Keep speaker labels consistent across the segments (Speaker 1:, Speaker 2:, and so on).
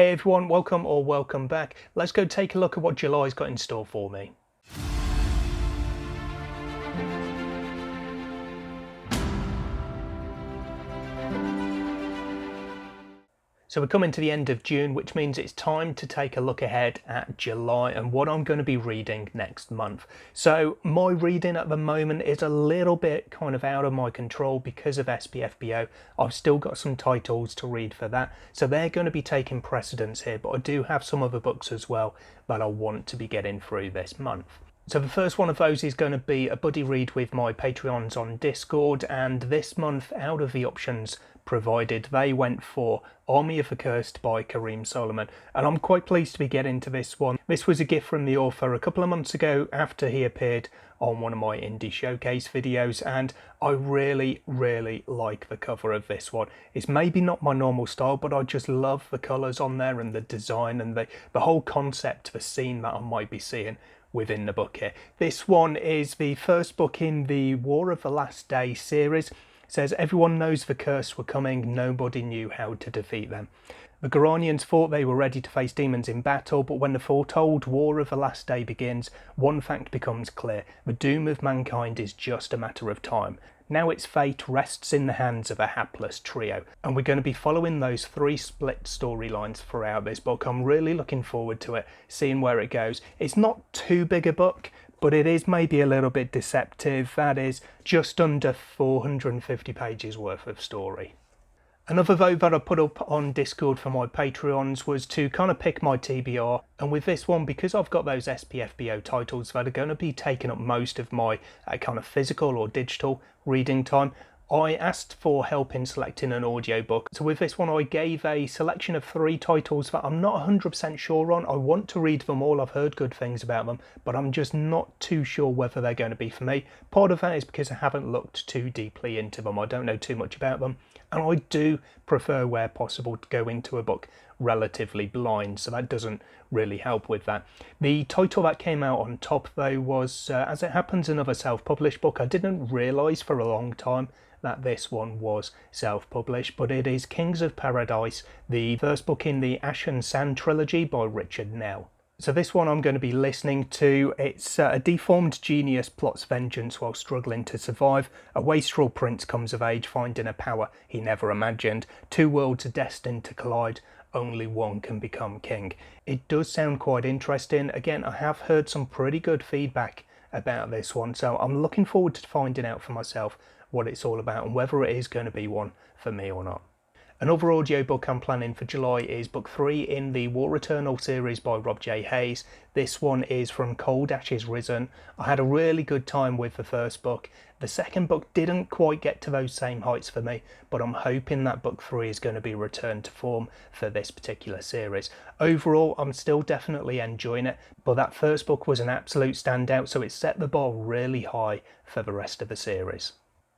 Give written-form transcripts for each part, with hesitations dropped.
Speaker 1: Hey everyone, welcome or welcome back. Let's go take a look at what July's got in store for me. So we're coming to the end of June, which means it's time to take a look ahead at July and what I'm going to be reading next month. So my reading at the moment is a little bit kind of out of my control because of SPFBO. I've still got some titles to read for that, so they're going to be taking precedence here, but I do have some other books as well that I want to be getting through this month. So the first one of those is going to be a buddy read with my Patreons on Discord, and this month, out of the options provided, they went for Army of the Cursed by Kareem Solomon, and I'm quite pleased to be getting to this one. This was a gift from the author a couple of months ago after he appeared on one of my indie showcase videos, and I really like the cover of this one. It's maybe not my normal style, but I just love the colours on there and the design and the whole concept, the scene that I might be seeing within the book here. This one is the first book in the War of the Last Day series. It says everyone knows the curse were coming, nobody knew how to defeat them. The Goranians thought they were ready to face demons in battle, but when the foretold War of the Last Day begins, one fact becomes clear: the doom of mankind is just a matter of time. Now its fate rests in the hands of a hapless trio, and we're going to be following those three split storylines throughout this book. I'm really looking forward to it, seeing where it goes. It's not too big a book, but it is maybe a little bit deceptive. That is just under 450 pages worth of story. Another vote that I put up on Discord for my Patreons was to kind of pick my TBR, and with this one, because I've got those SPFBO titles that are going to be taking up most of my kind of physical or digital reading time, I asked for help in selecting an audiobook. So with this one, I gave a selection of 3 titles that I'm not 100% sure on. I want to read them all, I've heard good things about them, but I'm just not too sure whether they're going to be for me. Part of that is because I haven't looked too deeply into them, I don't know too much about them, and I do prefer, where possible, to go into a book relatively blind, so that doesn't really help with that. The title that came out on top though was, as it happens, another self-published book. I didn't realise for a long time that this one was self-published, but it is Kings of Paradise, the first book in the Ash and Sand trilogy by Richard Nell. So this one I'm going to be listening to. It's a deformed genius plots vengeance while struggling to survive. A wastrel prince comes of age, finding a power he never imagined. 2 worlds are destined to collide. Only one can become king. It does sound quite interesting. Again, I have heard some pretty good feedback about this one, so I'm looking forward to finding out for myself what it's all about and whether it is going to be one for me or not. Another audiobook I'm planning for July is book 3 in the War Eternal series by Rob J. Hayes. This one is From Cold Ashes Risen. I had a really good time with the first book. The second book didn't quite get to those same heights for me, but I'm hoping that book 3 is going to be returned to form for this particular series. Overall, I'm still definitely enjoying it, but that first book was an absolute standout, so it set the bar really high for the rest of the series.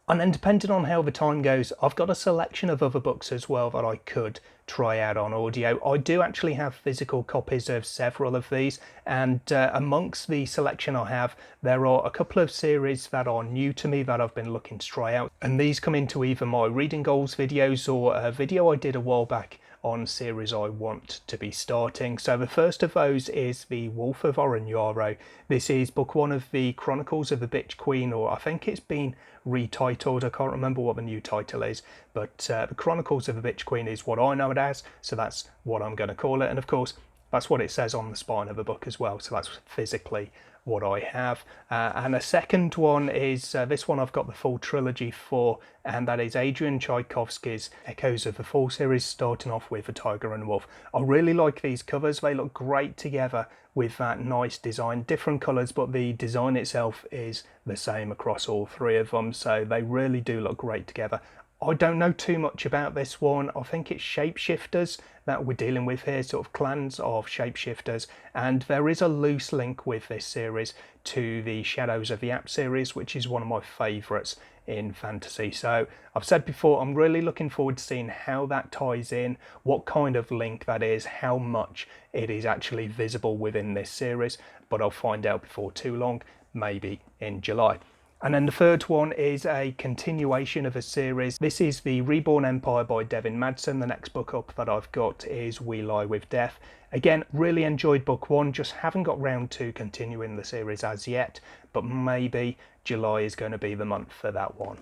Speaker 1: And then, depending on how the time goes, I've got a selection of other books as well that I could try out on audio. I do actually have physical copies of several of these, and amongst the selection I have, there are a couple of series that are new to me that I've been looking to try out, and these come into either my reading goals videos or a video I did a while back on series I want to be starting. So the first of those is The Wolf of Oren-Yaro. This is book 1 of the Chronicles of the Bitch Queen, or I think it's been retitled, I can't remember what the new title is, but the Chronicles of the Bitch Queen is what I know it as, so that's what I'm going to call it, and of course that's what it says on the spine of the book as well, so that's physically what I have. And a second one is this one I've got the full trilogy for, and that is Adrian Tchaikovsky's Echoes of the Fall series, starting off with The Tiger and the Wolf. I really like these covers, they look great together with that nice design, different colours, but the design itself is the same across all 3 of them, so they really do look great together. I don't know too much about this one. I think it's shapeshifters that we're dealing with here, sort of clans of shapeshifters, and there is a loose link with this series to the Shadows of the App series, which is one of my favourites in fantasy. So I've said before, I'm really looking forward to seeing how that ties in, what kind of link that is, how much it is actually visible within this series, but I'll find out before too long, maybe in July. And then the third one is a continuation of a series. This is The Reborn Empire by Devin Madsen. The next book up that I've got is We Lie with Death. Again, really enjoyed book one, just haven't got round to continuing the series as yet, but maybe July is going to be the month for that one.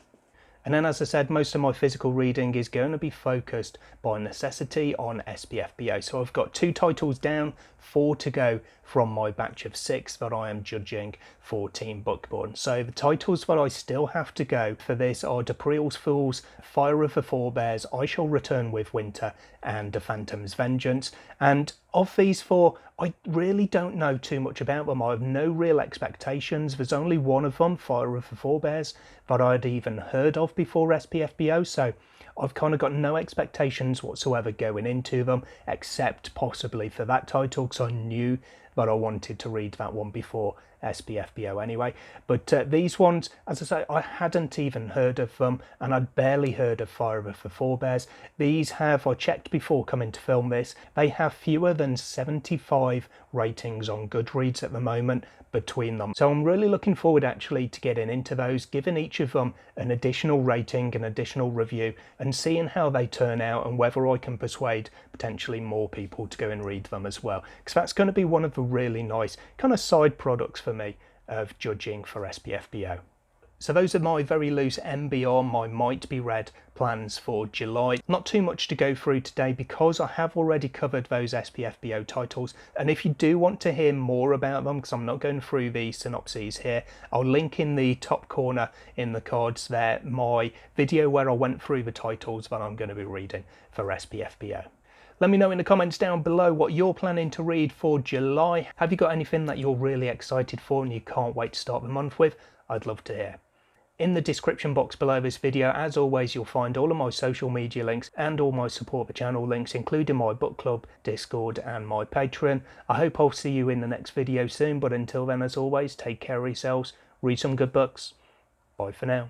Speaker 1: And then, as I said, most of my physical reading is going to be focused by necessity on SPFBO. So I've got 2 titles down, 4 to go from my batch of 6 that I am judging for Team Bookborn. So the titles that I still have to go for this are D'Aprile's Fools, Fire of the Forebears, I Shall Return with Winter, and The Phantom's Vengeance. And of these 4, I really don't know too much about them. I have no real expectations. There's only one of them, Fire of the Forebears, that I'd even heard of before SPFBO, so I've kind of got no expectations whatsoever going into them, except possibly for that title, because I knew that I wanted to read that one before SPFBO anyway. But these ones, as I say, I hadn't even heard of them, and I'd barely heard of Fire of the Forebears. These have, I checked before coming to film this, they have fewer than 75 ratings on Goodreads at the moment between them. So I'm really looking forward actually to getting into those, giving each of them an additional rating, an additional review, and seeing how they turn out and whether I can persuade potentially more people to go and read them as well. Because that's going to be one of the really nice kind of side products for me of judging for SPFBO. So those are my very loose MBR, my might be read plans for July. Not too much to go through today because I have already covered those SPFBO titles, and if you do want to hear more about them, because I'm not going through the synopses here, I'll link in the top corner in the cards there my video where I went through the titles that I'm going to be reading for SPFBO. Let me know in the comments down below what you're planning to read for July. Have you got anything that you're really excited for and you can't wait to start the month with? I'd love to hear. In the description box below this video, as always, you'll find all of my social media links and all my support the channel links, including my book club, Discord and my Patreon. I hope I'll see you in the next video soon, but until then, as always, take care of yourselves, read some good books. Bye for now.